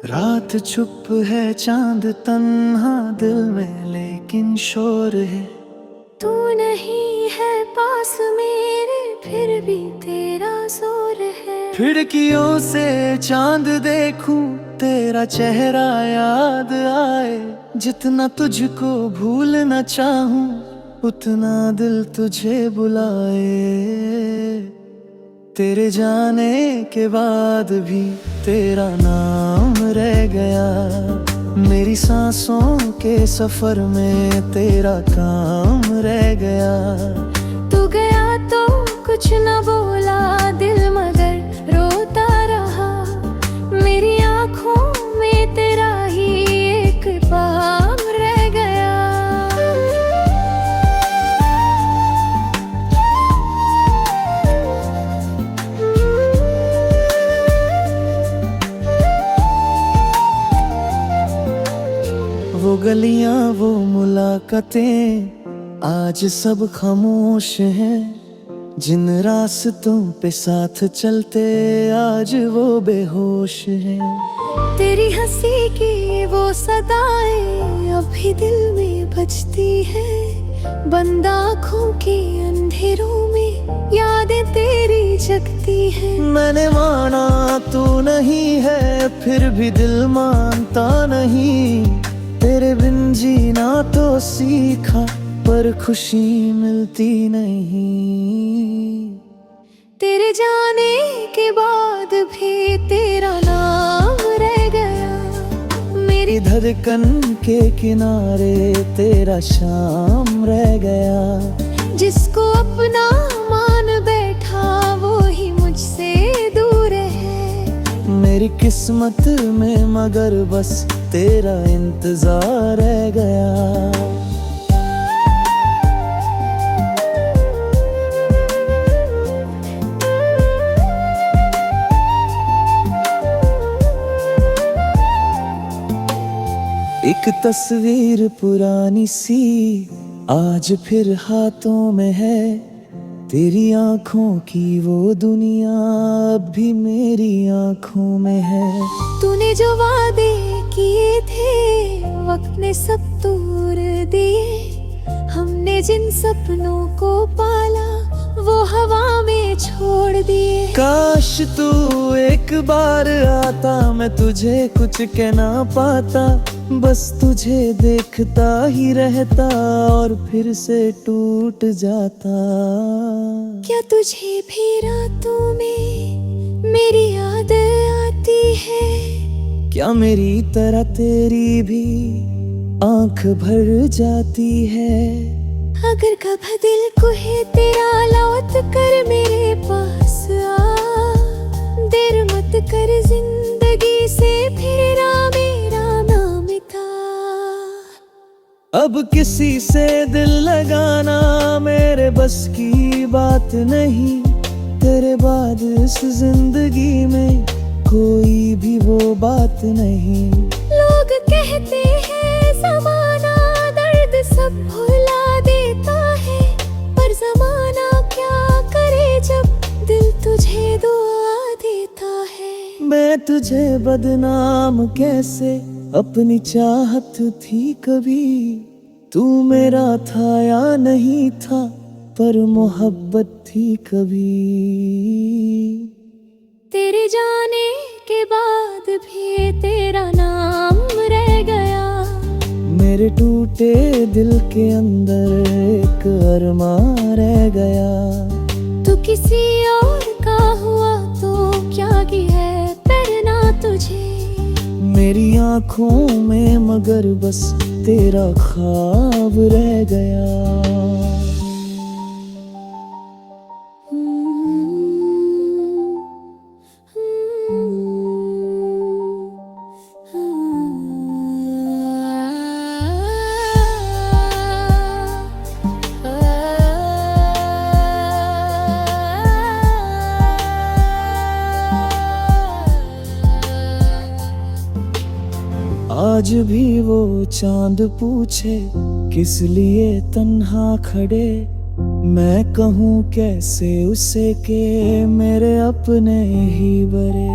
रात चुप है, चांद तन्हा दिल में, लेकिन शोर है। तू नहीं है पास मेरे, फिर भी तेरा जोर है। खिड़कियों से चांद देखूं, तेरा चेहरा याद आए। जितना तुझको भूलना चाहूं, उतना दिल तुझे बुलाए। तेरे जाने के बाद भी तेरा नाम रह गया। मेरी सांसों के सफर में तेरा काम रह गया। तू गया तो कुछ न बोला दिल, मगर रोता रहा। मेरी आंखों में तेरा ही एक बाम रह गया। वो गलियां, वो मुलाकातें, आज सब खामोश हैं। जिन रास्तों पे साथ चलते, आज वो बेहोश हैं। तेरी हंसी की वो सदाएं अभी दिल में बजती है। बंद आँखों के अंधेरों में यादें तेरी जगती है। मैंने माना तू नहीं है, फिर भी दिल मानता नहीं। तेरे बिन जीना तो सीखा, पर खुशी मिलती नहीं। तेरे जाने के बाद भी तेरा नाम रह गया। मेरी धड़कन के किनारे तेरा शाम रह गया। जिसको अपना मान बैठा, वो ही मुझसे दूर है। मेरी किस्मत में मगर बस तेरा इंतजार रह गया। एक तस्वीर पुरानी सी आज फिर हाथों में है। तेरी आंखों की वो दुनिया अब भी मेरी आंखों में है। तूने जो वादे किए थे, वक्त ने सब तोड़ दिए। हमने जिन सपनों को पाला, वो हवा में छोड़ दिए। काश तू एक बार आता, मैं तुझे कुछ कहना पाता। बस तुझे देखता ही रहता और फिर से टूट जाता। क्या तुझे भी रातों में मेरी याद आती है? क्या मेरी तरह तेरी भी आंख भर जाती है? अगर कभी दिल को है तेरा, लौट कर मेरे पास आ। देर मत कर जिंदगी से, फिर मेरा नाम था। अब किसी से दिल लगाना मेरे बस की बात नहीं। तेरे बाद इस जिंदगी में कोई भी वो बात नहीं। लोग कहते हैं जमाना दर्द सब भुला देता है, पर जमाना क्या करे जब दिल तुझे दुआ देता है। मैं तुझे बदनाम कैसे, अपनी चाहत थी कभी। तू मेरा था या नहीं था, पर मोहब्बत थी कभी। तेरे जाने के बाद भी तेरा नाम रह गया। मेरे टूटे दिल के अंदर एक अरमान रह गया। तू किसी और का हुआ तो क्या है पहना तुझे। मेरी आंखों में मगर बस तेरा ख्वाब रह गया। आज भी वो चांद पूछे, किस लिए तन्हा खड़े। मैं कहूँ कैसे उसे के मेरे अपने ही बरे।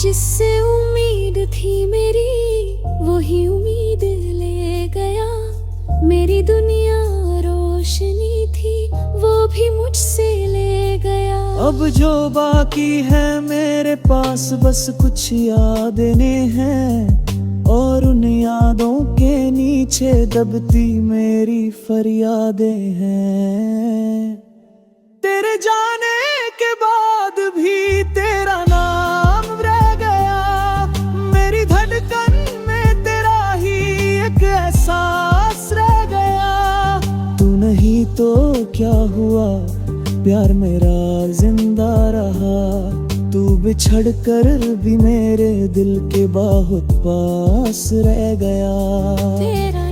जिससे उम्मीद थी मेरी, वही उम्मीद ले गया। मेरी दुनिया रोशनी थी, वो भी मुझसे ले गया। अब जो बाकी है मेरे पास बस कुछ यादें हैं, और उन यादों के नीचे दबती मेरी फरियादें हैं। तेरे जाने के बाद भी तेरा नाम रह गया, मेरी धड़कन में तेरा ही एक एहसास रह गया। तू नहीं तो क्या हुआ, प्यार मेरा जिंदा रहा। तू बिछड़ कर भी मेरे दिल के बहुत पास रह गया। तेरा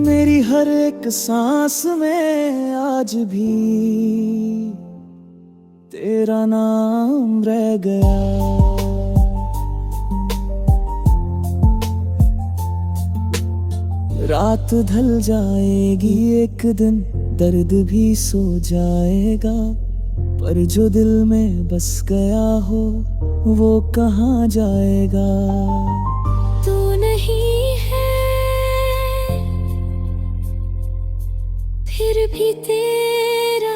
मेरी हर एक सांस में आज भी तेरा नाम रह गया। रात ढल जाएगी एक दिन, दर्द भी सो जाएगा, पर जो दिल में बस गया हो वो कहाँ जाएगा। तू नहीं है फिर भी तेरा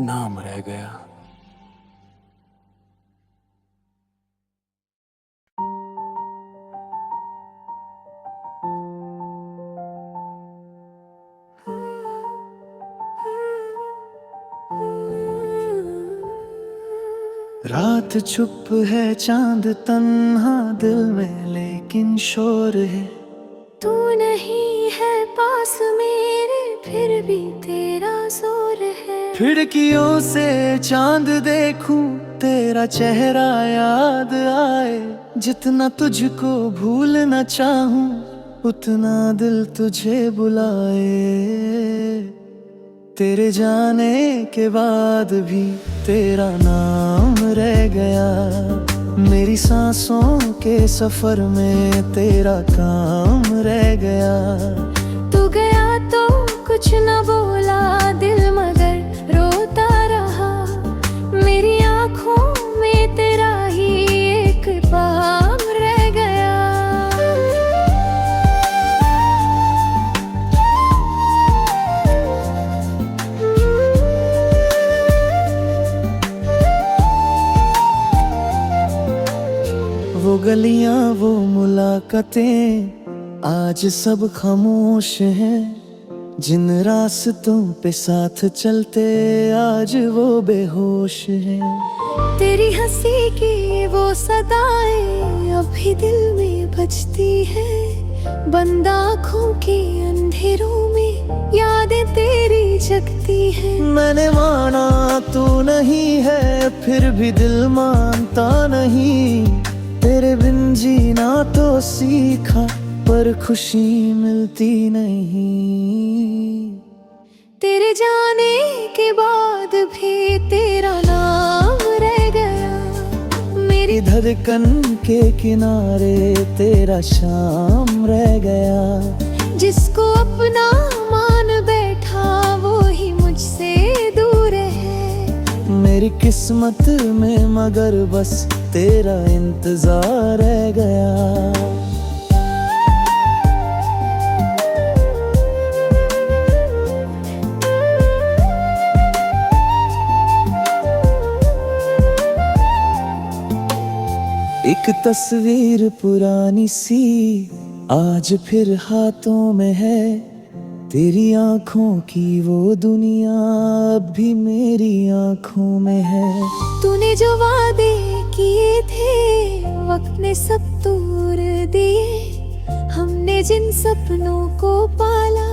नाम रह गया। रात चुप है, चांद तन्हा दिल में, लेकिन शोर है। तू नहीं है पास मेरे, फिर भी तेरा जोर है। खिड़कियों से चांद देखूं, तेरा चेहरा याद आए। जितना तुझको भूलना चाहूं, उतना दिल तुझे बुलाए। तेरे जाने के बाद भी तेरा नाम रह गया, मेरी सांसों के सफर में तेरा काम रह गया। तू गया तो कुछ न बोला दिल, मगर रोता रहा। मेरी आंखों में तेरा ही एक बाम रह गया। वो गलियां वो मुलाकातें आज सब खामोश हैं। जिन रास्तों पे साथ चलते आज वो बेहोश हैं। तेरी हंसी की वो सदाएं अभी दिल में बजती है। बंद आँखों के अंधेरों में यादें तेरी जगती है। मैंने माना तू नहीं है, फिर भी दिल मानता नहीं। तेरे बिन जीना तो सीखा, पर खुशी मिलती नहीं। तेरे जाने के बाद भी तेरा नाम रह गया। मेरी धड़कन के किनारे तेरा शाम रह गया। जिसको अपना मान बैठा वो ही मुझसे दूर है। मेरी किस्मत में मगर बस तेरा इंतजार रह गया। एक तस्वीर पुरानी सी आज फिर हाथों में है। तेरी आंखों की वो दुनिया अब भी मेरी आंखों में है। तूने जो वादे किए थे वक्त ने सब तोड़ दिए। हमने जिन सपनों को पाला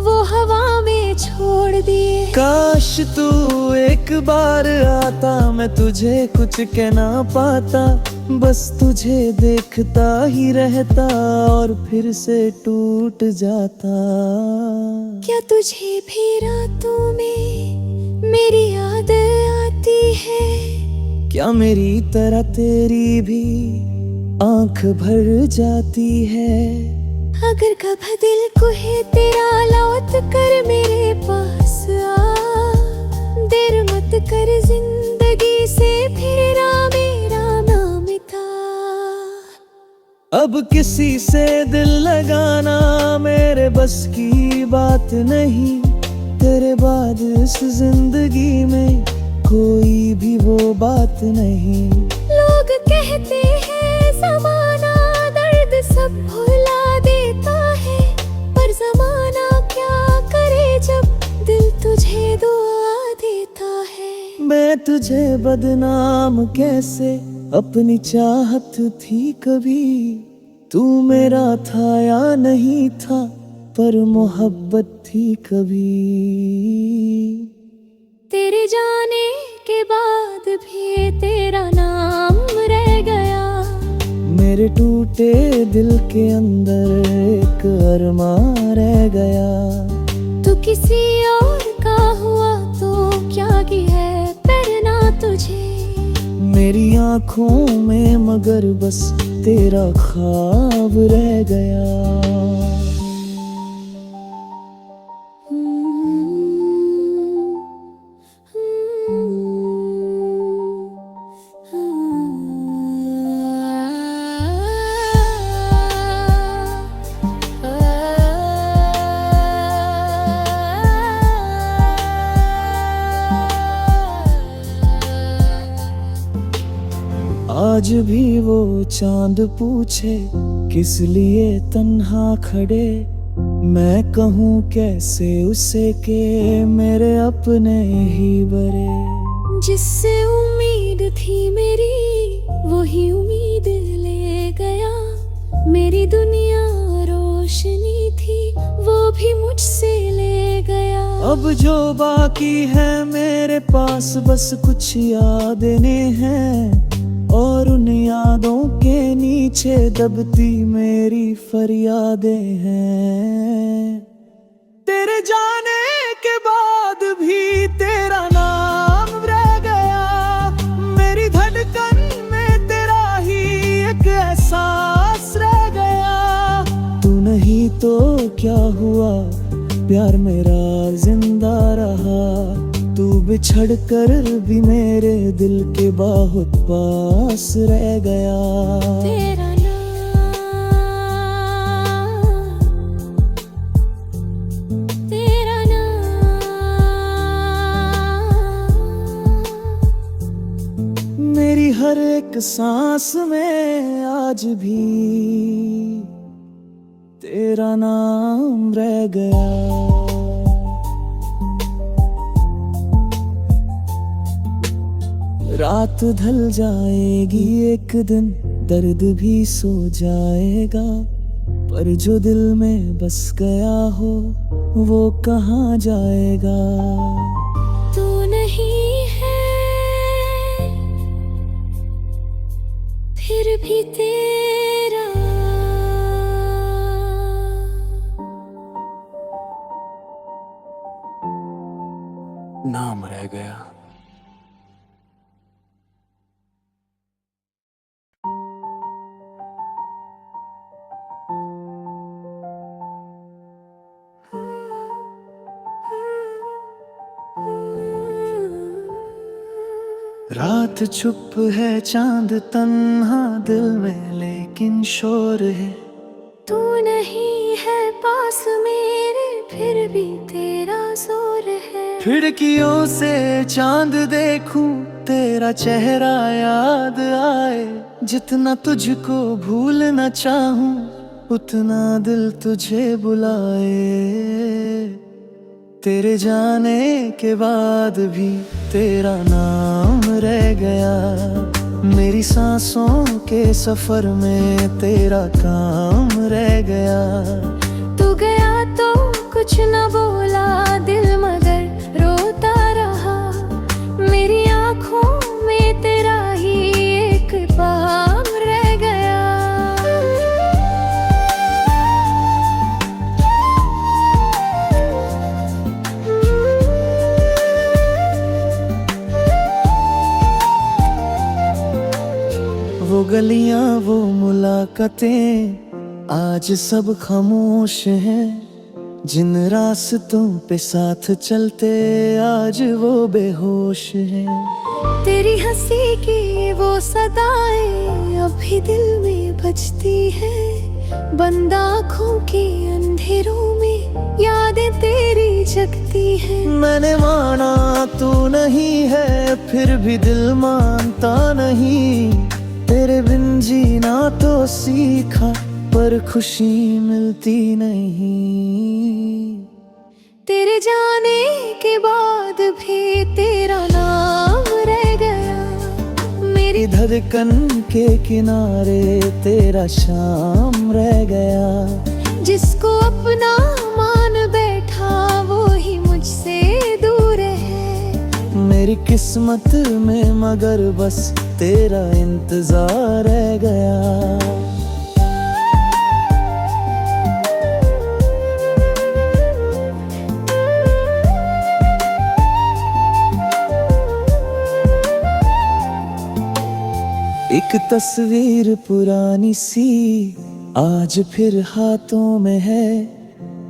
वो हवा में छोड़ दिए। काश तू एक बार आता, मैं तुझे कुछ कहना पाता। बस तुझे देखता ही रहता और फिर से टूट जाता। क्या तुझे भी रातों में मेरी याद आती है? क्या मेरी तरह तेरी भी आंख भर जाती है? अगर कभी दिल को है तेरा लौट कर मेरे पास आ, देर मत कर जिंदगी से फिरा मेरा नाम था। अब किसी से दिल लगाना मेरे बस की बात नहीं, तेरे बाद इस जिंदगी में कोई भी वो बात नहीं। लोग कहते हैं जमाना दर्द सब भुला देता है, पर जमाना क्या करे जब दिल तुझे दुआ देता है। मैं तुझे बदनाम कैसे, अपनी चाहत थी कभी, तू मेरा था या नहीं था, पर मोहब्बत थी कभी। तेरे जाने के बाद भी तेरा नाम रह गया, मेरे टूटे दिल के अंदर एक अरमान रह गया। तू किसी और का हुआ तो क्या की है पहना तुझे, मेरी आंखों में मगर बस तेरा ख्वाब रह गया। आज भी वो चांद पूछे किस लिए तन्हा खड़े, मैं कहूँ कैसे उसे के मेरे अपने ही बरे। जिससे उम्मीद थी मेरी वही उम्मीद ले गया, मेरी दुनिया रोशनी थी वो भी मुझसे ले गया। अब जो बाकी है मेरे पास बस कुछ यादें हैं, और उन यादों के नीचे दबती मेरी फरियादें हैं। तेरे जाने के बाद भी तेरा नाम रह गया, मेरी धड़कन में तेरा ही एक एहसास रह गया। तू नहीं तो क्या हुआ, प्यार मेरा जिंदा रहा, तू बिछड़ कर भी मेरे दिल के बहुत पास रह गया। तेरा नाम मेरी हर एक सांस में आज भी तेरा नाम रह गया। रात ढल जाएगी एक दिन, दर्द भी सो जाएगा, पर जो दिल में बस गया हो वो कहाँ जाएगा। तू नहीं है फिर भी तेरा नाम रह गया। रात चुप है चांद तन्हा दिल में लेकिन शोर है, तू नहीं है पास मेरे फिर भी तेरा जोर है। खिड़कियों से चांद देखूं तेरा चेहरा याद आए, जितना तुझको भूलना चाहूं उतना दिल तुझे बुलाए। तेरे जाने के बाद भी तेरा नाम रह गया, मेरी सांसों के सफर में तेरा काम रह गया। तू गया तो कुछ न बोला दिल मगर रोता रहा, मेरी आँखों में तेरा ही एक बाम रह गया। गलियां वो मुलाकातें आज सब खामोश हैं। जिन रास्तों पे साथ चलते आज वो बेहोश हैं। तेरी हंसी की वो सदाएं अभी दिल में बजती है। बंद आँखों के अंधेरों में यादें तेरी जगती है। मैंने माना तू नहीं है, फिर भी दिल मानता नहीं। तेरे बिन जीना तो सीखा, पर खुशी मिलती नहीं। तेरे जाने के बाद भी तेरा नाम रह गया। मेरी धड़कन के किनारे तेरा शाम रह गया। जिसको अपना मान बैठा वो ही मुझसे दूर है। मेरी किस्मत में मगर बस तेरा इंतजार रह गया। एक तस्वीर पुरानी सी आज फिर हाथों में है।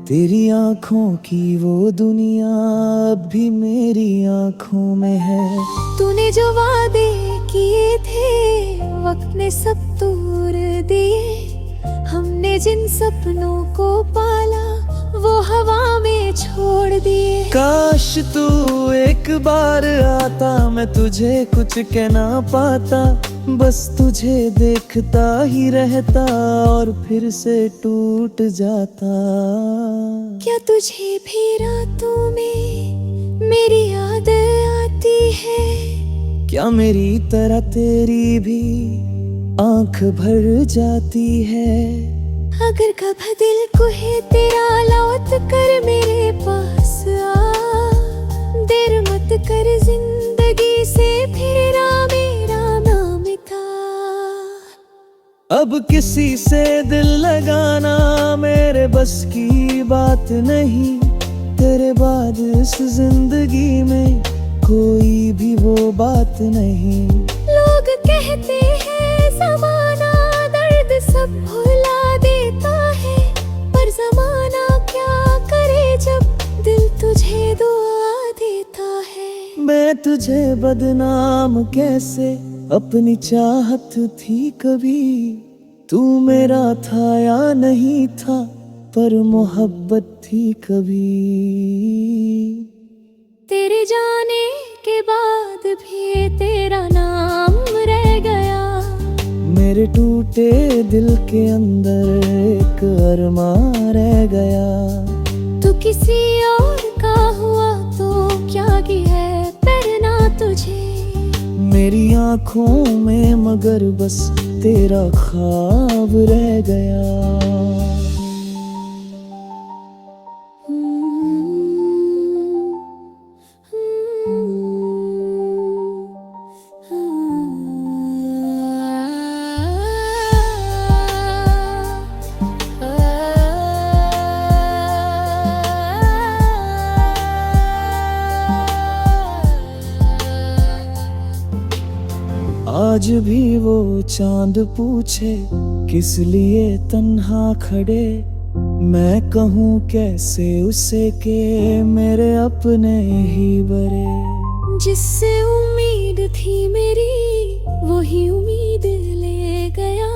तेरी आंखों की वो दुनिया अब भी मेरी आंखों में है। तूने जो वादे किए थे वक्त ने सब तोड़ दिए। हमने जिन सपनों को पाला वो हवा में छोड़ दिए। काश तू एक बार आता, मैं तुझे कुछ कहना पाता। बस तुझे देखता ही रहता और फिर से टूट जाता। क्या तुझे भी रातों में मेरी याद आती है? क्या मेरी तरह तेरी भी आंख भर जाती है? अगर कभी दिल को है तेरा लौट कर मेरे पास आ। देर मत कर जिंदगी से फिरा मेरा नाम था। अब किसी से दिल लगाना मेरे बस की बात नहीं। तेरे बाद इस जिंदगी में कोई भी वो बात नहीं। लोग कहते हैं जमाना दर्द सब भुला देता है। पर जमाना क्या करे जब दिल तुझे दुआ देता है। मैं तुझे बदनाम कैसे, अपनी चाहत थी कभी। तू मेरा था या नहीं था, पर मोहब्बत थी कभी। तेरे जाने के बाद भी तेरा नाम रह गया। मेरे टूटे दिल के अंदर एक अरमान रह गया। तू किसी और का हुआ तो क्या की है करना तुझे। मेरी आंखों में मगर बस तेरा ख्वाब रह गया। आज भी वो चांद पूछे किस लिए तन्हा खड़े। मैं कहूँ कैसे उसे के मेरे अपने ही बरे। जिससे उम्मीद थी मेरी वही उम्मीद ले गया।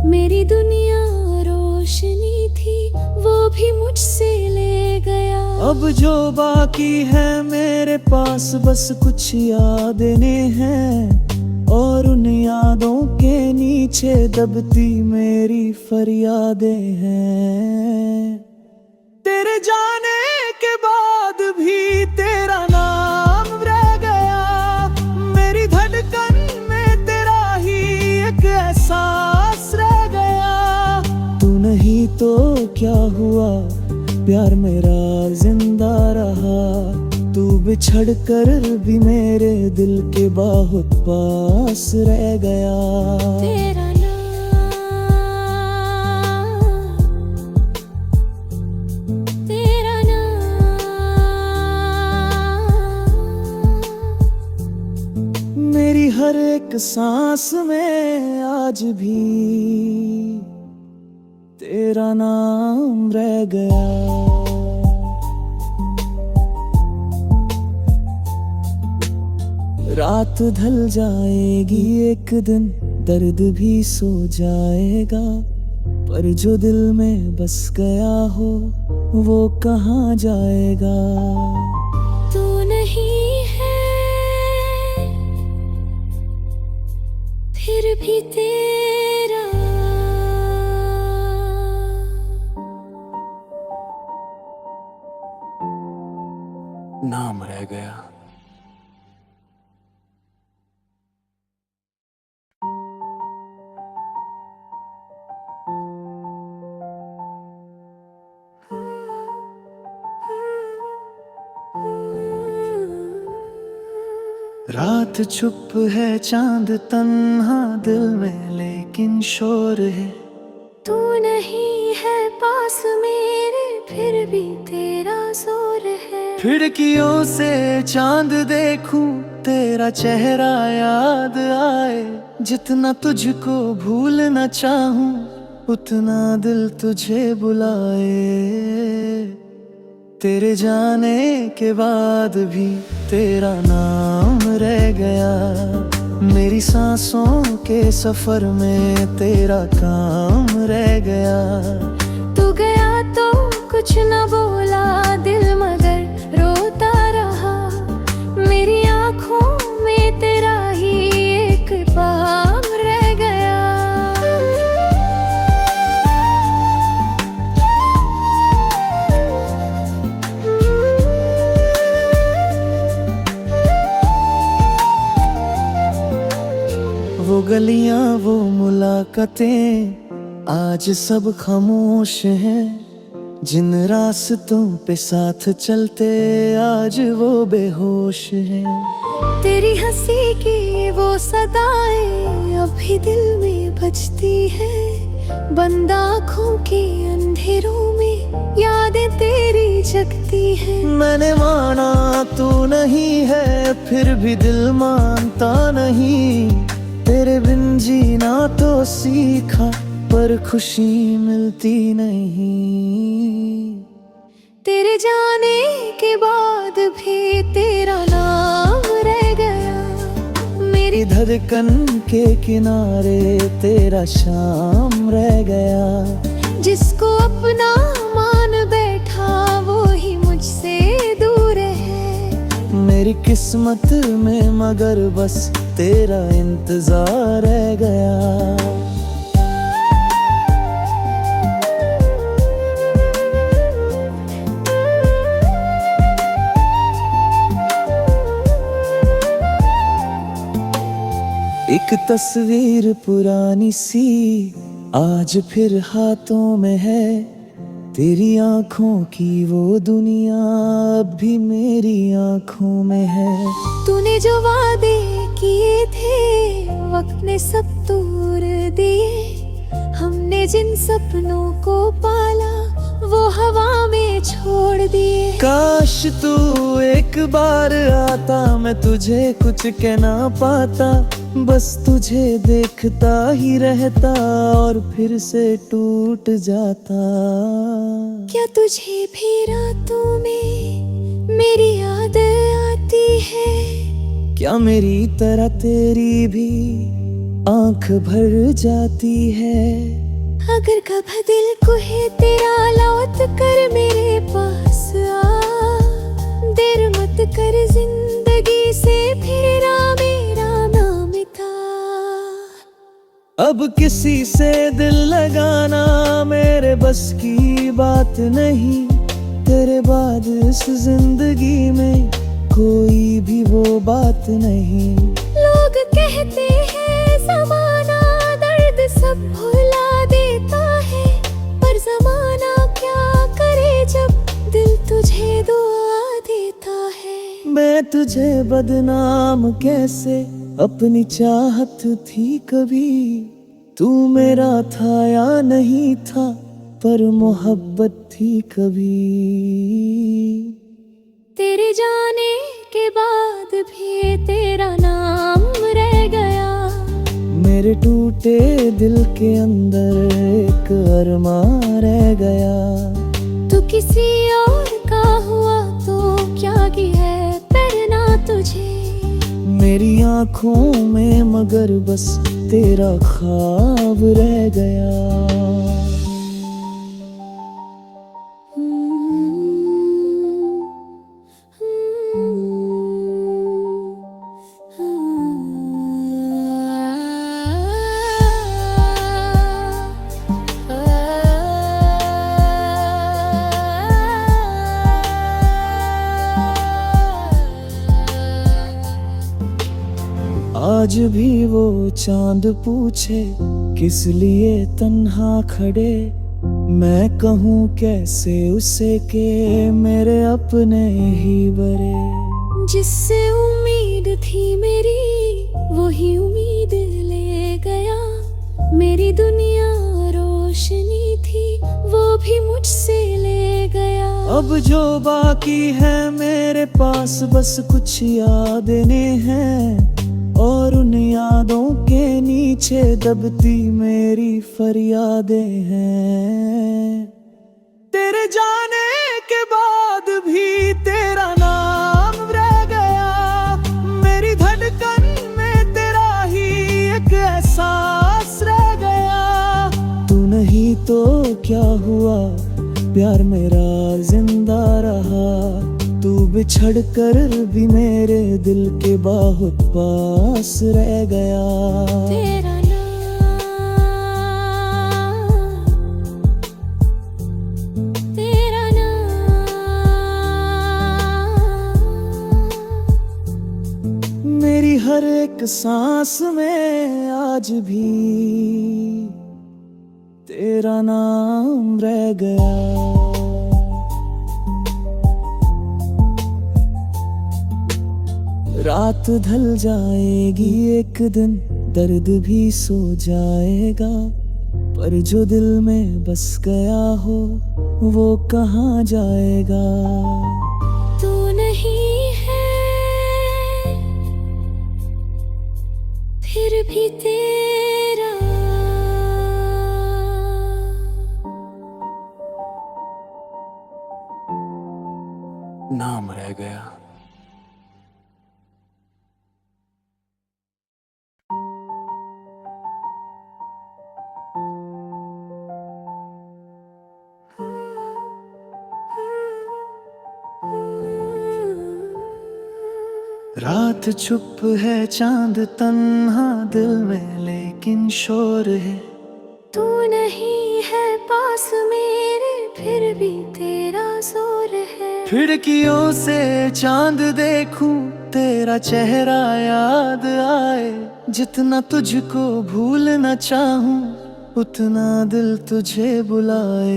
मेरी दुनिया रोशनी थी वो भी मुझसे ले गया। अब जो बाकी है मेरे पास बस कुछ यादें हैं। और उन यादों के नीचे दबती मेरी फरियादें हैं। तेरे जाने के बाद भी तेरा नाम रह गया। मेरी धड़कन में तेरा ही एक एहसास रह गया। तू नहीं तो क्या हुआ, प्यार मेरा जिंदा रहा। तू बिछड़ कर भी मेरे दिल के बहुत पास रह गया। तेरा मेरी हर एक सांस में आज आज भी तेरा नाम रह गया। रात ढल जाएगी एक दिन, दर्द भी सो जाएगा, पर जो दिल में बस गया हो वो कहाँ जाएगा। तू नहीं है फिर भी तेरा नाम रह गया। रात चुप है, चांद तन्हा दिल में, लेकिन शोर है। तू नहीं है पास मेरे फिर भी तेरा जोर है। खिड़कियों से चांद देखूं, तेरा चेहरा याद आए। जितना तुझको भूलना चाहूं, उतना दिल तुझे बुलाए। तेरे जाने के बाद भी तेरा नाम रह गया। मेरी सांसों के सफर में तेरा काम रह गया। तू गया तो कुछ न बोला दिल, मगर रोता रहा। मेरी आंखों में तेरा ही एक बाम रह गया। वो गलियां वो मुलाकातें आज सब खामोश हैं। जिन रास्तों पे साथ चलते आज वो बेहोश हैं। तेरी हंसी की वो सदाएं अभी दिल में बजती है। बंद आँखों के अंधेरों में यादें तेरी जगती है। मैंने माना तू नहीं है, फिर भी दिल मानता नहीं। तेरे बिन जीना तो सीखा, पर खुशी मिलती नहीं। तेरे जाने के बाद भी तेरा नाम रह गया। मेरी धड़कन के किनारे तेरा शाम रह गया। जिसको अपना मान बैठा वो ही मुझसे दूर है। मेरी किस्मत में मगर बस तेरा इंतजार रह गया। एक तस्वीर पुरानी सी आज फिर हाथों में है। तेरी आंखों की वो दुनिया अब भी मेरी आंखों में है। तूने जो वादे किए थे वक्त ने सब तोड़ दिए। हमने जिन सपनों को पाला वो हवा में छोड़ दिए। काश तू एक बार आता, मैं तुझे कुछ कहना पाता। बस तुझे देखता ही रहता और फिर से टूट जाता। क्या तुझे भी रातों में मेरी याद आती है? क्या मेरी तरह तेरी भी आंख भर जाती है? अगर कभी दिल को है तेरा लौट कर मेरे पास आ। देर मत कर जिंदगी से फेरा मेरा नाम था। अब किसी से दिल लगाना मेरे बस की बात नहीं। तेरे बाद इस जिंदगी में कोई भी वो बात नहीं। लोग कहते हैं जमाना दर्द सब भुला देता है, पर जमाना क्या करे जब दिल तुझे दुआ देता है। मैं तुझे बदनाम कैसे, अपनी चाहत थी कभी। तू मेरा था या नहीं था, पर मोहब्बत थी कभी। तेरे जाने के बाद भी तेरा नाम रह गया। मेरे टूटे दिल के अंदर एक अरमान रह गया। तू किसी और का हुआ तो क्या की है पहना तुझे। मेरी आंखों में मगर बस तेरा ख्वाब रह गया। आज भी वो चांद पूछे किस लिए तन्हा खड़े। मैं कहूँ कैसे उसे के मेरे अपने ही बरे। जिससे उम्मीद थी मेरी वही उम्मीद ले गया। मेरी दुनिया रोशनी थी वो भी मुझसे ले गया। अब जो बाकी है मेरे पास बस कुछ यादें हैं, और उन यादों के नीचे दबती मेरी फरियादें हैं। तेरे जाने के बाद भी तेरा नाम रह गया। मेरी धड़कन में तेरा ही एक एहसास रह गया। तू नहीं तो क्या हुआ प्यार मेरा जिंदा रहा। तू बिछड़ कर भी मेरे दिल के बहुत पास रह गया। तेरा नाम मेरी हर एक सांस में आज भी तेरा नाम रह गया। रात ढल जाएगी एक दिन दर्द भी सो जाएगा। पर जो दिल में बस गया हो वो कहाँ जाएगा। तू नहीं है फिर भी तेरा नाम रह गया। रात चुप है चांद तन्हा दिल में लेकिन शोर है। तू नहीं है पास मेरे फिर भी तेरा जोर है। खिड़कियों से चांद देखूं तेरा चेहरा याद आए। जितना तुझको भूलना चाहूं उतना दिल तुझे बुलाए।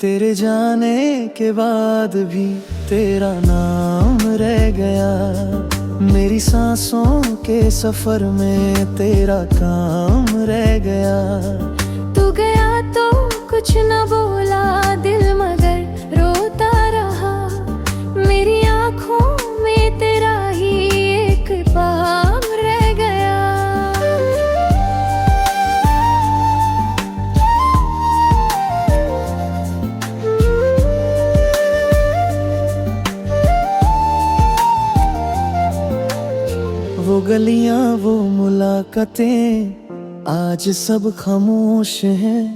तेरे जाने के बाद भी तेरा नाम रह गया। मेरी सांसों के सफर में तेरा काम रह गया। तू गया तो कुछ न बोला दिल मगर रोता रहा। मेरी आंखों में तेरा ही एक पाम रह गया। वो गलियां वो मुलाकातें आज सब खामोश हैं।